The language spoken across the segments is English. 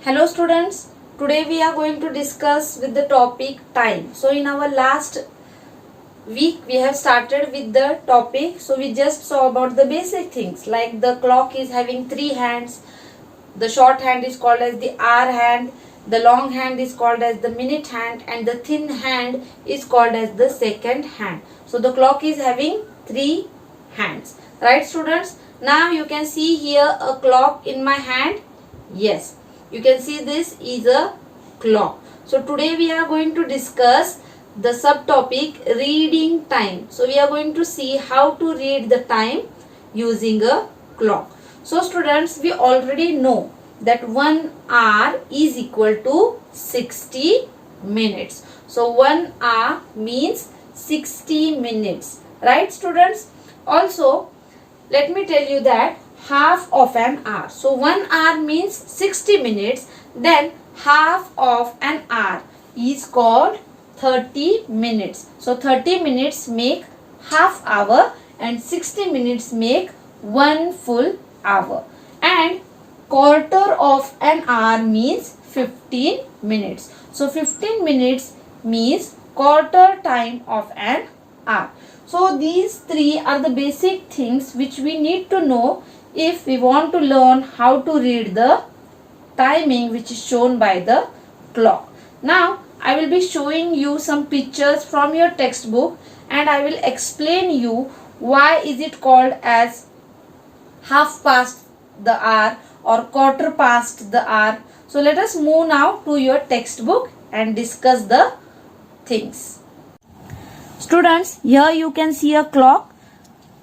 Hello students, today we are going to discuss with the topic time. So in our last week we have started with the topic. So we just saw about the basic things like the clock is having three hands. The short hand is called as the hour hand, the long hand is called as the minute hand, and the thin hand is called as the second hand. So the clock is having three hands. Right students? Now you can see here a clock in my hand. Yes, you can see this is a clock. So today we are going to discuss the subtopic reading time. So we are going to see how to read the time using a clock. So students, we already know that 1 hour is equal to 60 minutes. So 1 hour means 60 minutes. Right students? Also, let me tell you that half of an hour. So 1 hour means 60 minutes. Then half of an hour is called 30 minutes. So 30 minutes make half hour and 60 minutes make 1 full hour. And quarter of an hour means 15 minutes. So 15 minutes means quarter time of an hour. So these three are the basic things which we need to know if we want to learn how to read the timing which is shown by the clock. Now I will be showing you some pictures from your textbook and I will explain you why is it called as half past the hour or quarter past the hour. So let us move now to your textbook and discuss the things. Students, here you can see a clock.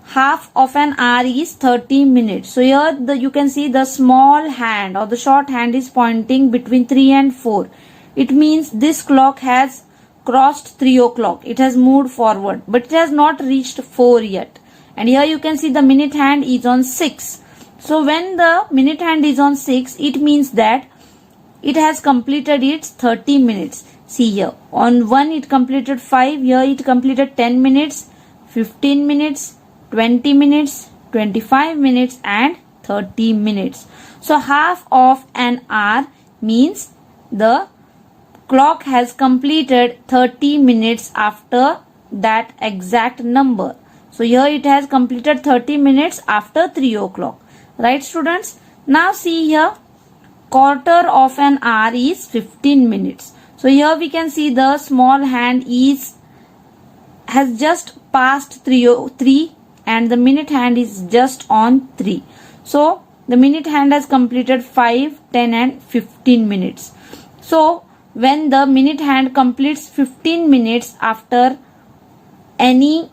Half of an hour is 30 minutes. So here you can see the small hand or the short hand is pointing between 3 and 4. It means this clock has crossed 3 o'clock. It has moved forward, but it has not reached 4 yet. And here you can see the minute hand is on 6. So when the minute hand is on 6, it means that it has completed its 30 minutes. See here, on 1 it completed 5, here it completed 10 minutes, 15 minutes, 20 minutes, 25 minutes and 30 minutes. So half of an hour means the clock has completed 30 minutes after that exact number. So here it has completed 30 minutes after 3 o'clock. Right students? Now see here, quarter of an hour is 15 minutes. So here we can see the small hand has just passed 3 and the minute hand is just on 3. So the minute hand has completed 5, 10 and 15 minutes. So when the minute hand completes 15 minutes after any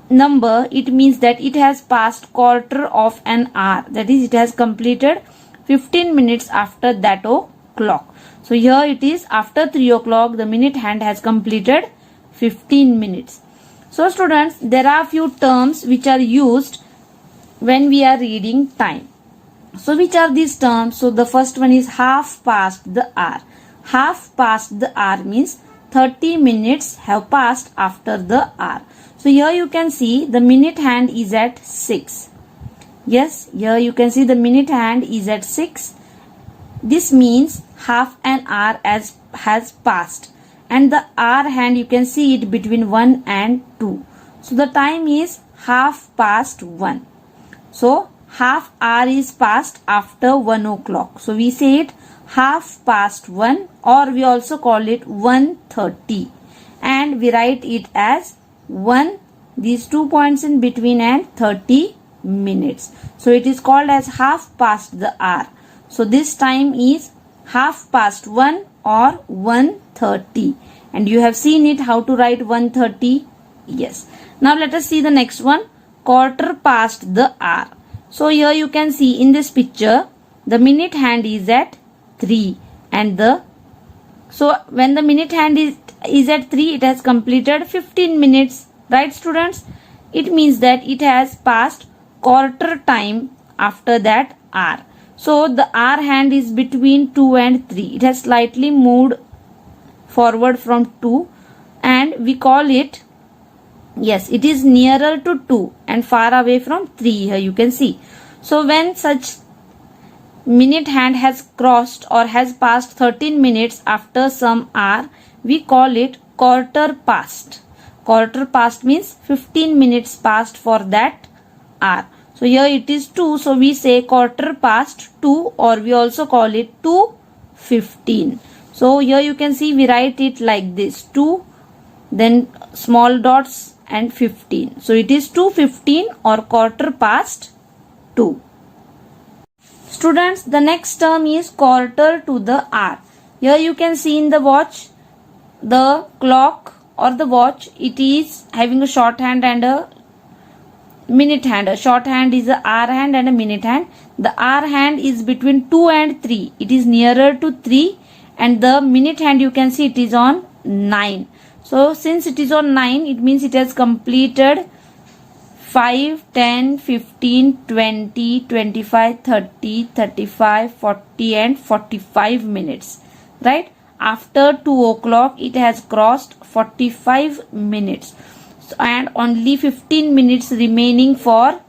number, it means that it has passed quarter of an hour. That is, it has completed 15 minutes after that o'clock. So here it is after 3 o'clock, the minute hand has completed 15 minutes. So students, there are few terms which are used when we are reading time. So which are these terms? So the first one is half past the hour. Half past the hour means 30 minutes have passed after the hour. So here you can see the minute hand is at 6. Yes, here you can see the minute hand is at 6. This means half an hour has passed. And the hour hand you can see it between 1 and 2. So the time is half past 1. So half hour is passed after 1 o'clock. So we say it half past 1 or we also call it 1:30. And we write it as 1, these 2 points in between and 30 minutes. So it is called as half past the hour. So this time is half past 1 or 1:30. And you have seen it how to write 1:30. Yes. Now let us see the next one. Quarter past the hour. So here you can see in this picture the minute hand is at 3 and so when the minute hand is at 3, it has completed 15 minutes. Right students? It means that it has passed quarter time after that hour. So the hour hand is between 2 and 3. It has slightly moved forward from 2 and we call it, yes, it is nearer to 2 and far away from 3 here you can see. So when such minute hand has crossed or has passed 13 minutes after some hour, we call it quarter past. Quarter past means 15 minutes past for that hour. So here it is 2, so we say quarter past 2, or we also call it 2:15. So here you can see we write it like this, 2, then small dots and 15. So it is 2:15 or quarter past 2. Students, the next term is quarter to the hour. Here you can see in the watch, the clock or the watch, it is having a shorthand and a minute hand. A shorthand is a hour hand and a minute hand. The hour hand is between 2 and 3. It is nearer to 3, and the minute hand you can see it is on 9. So since it is on 9, it means it has completed 5, 10, 15, 20, 25, 30, 35, 40 and 45 minutes. Right? After 2 o'clock, it has crossed 45 minutes. So, and only 15 minutes remaining for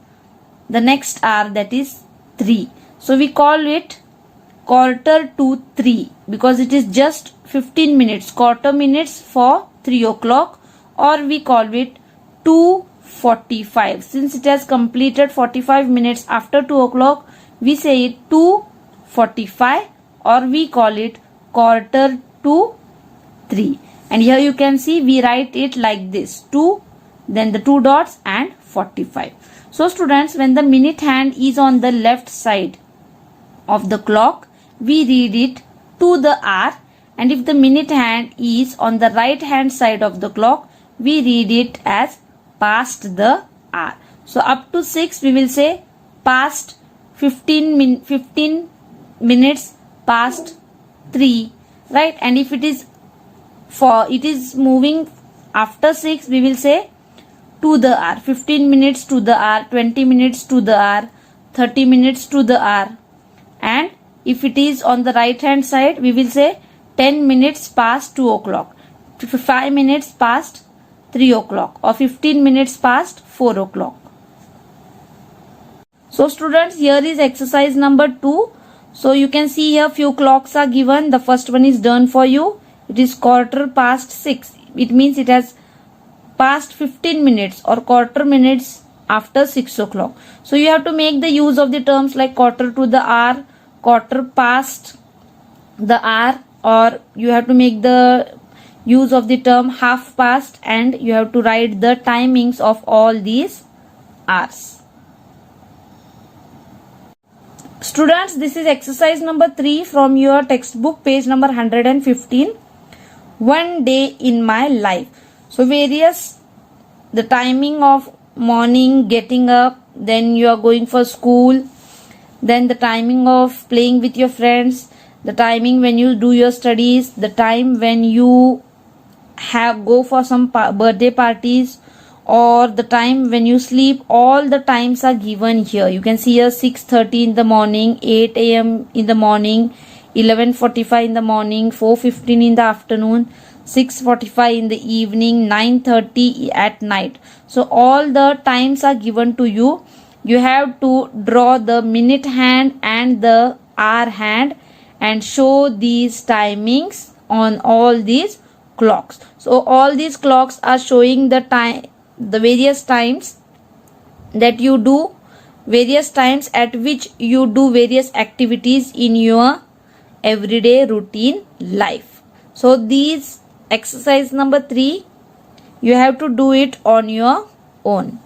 the next hour, that is 3. So we call it quarter to 3 because it is just 15 minutes, quarter minutes for 3 o'clock, or we call it 2:45. Since it has completed 45 minutes after 2 o'clock, we say it 2:45, or we call it quarter to 3. And here you can see we write it like this, 2, then the 2 dots and 45. So students, when the minute hand is on the left side of the clock, we read it to the hour, and if the minute hand is on the right hand side of the clock, we read it as past the hour. So up to 6 we will say past 15 minutes past 3, right? And if it is moving after 6, we will say to the hour, 15 minutes to the hour, 20 minutes to the hour, 30 minutes to the hour. And if it is on the right hand side, we will say 10 minutes past 2 o'clock, 5 minutes past 3 o'clock, or 15 minutes past 4 o'clock. So students, here is exercise number 2. So you can see here few clocks are given. The first one is done for you. It is quarter past 6. It means it has passed 15 minutes or quarter minutes after 6 o'clock. So you have to make the use of the terms like quarter to the hour, quarter past the hour, or you have to make the use of the term half past, and you have to write the timings of all these hours. Students, this is exercise number 3 from your textbook, page number 115. One day in my life. So the timing of morning, getting up, then you are going for school, then the timing of playing with your friends, the timing when you do your studies, the time when you go for some birthday parties, or the time when you sleep. All the times are given here. You can see here 6:30 in the morning, 8 a.m. in the morning, 11:45 in the morning, 4:15 in the afternoon, 6:45 in the evening, 9:30 at night. So all the times are given to you. You have to draw the minute hand and the hour hand and show these timings on all these clocks. So all these clocks are showing the time, the various times that you do, various times at which you do various activities in your everyday routine life. So these exercise number 3, you have to do it on your own.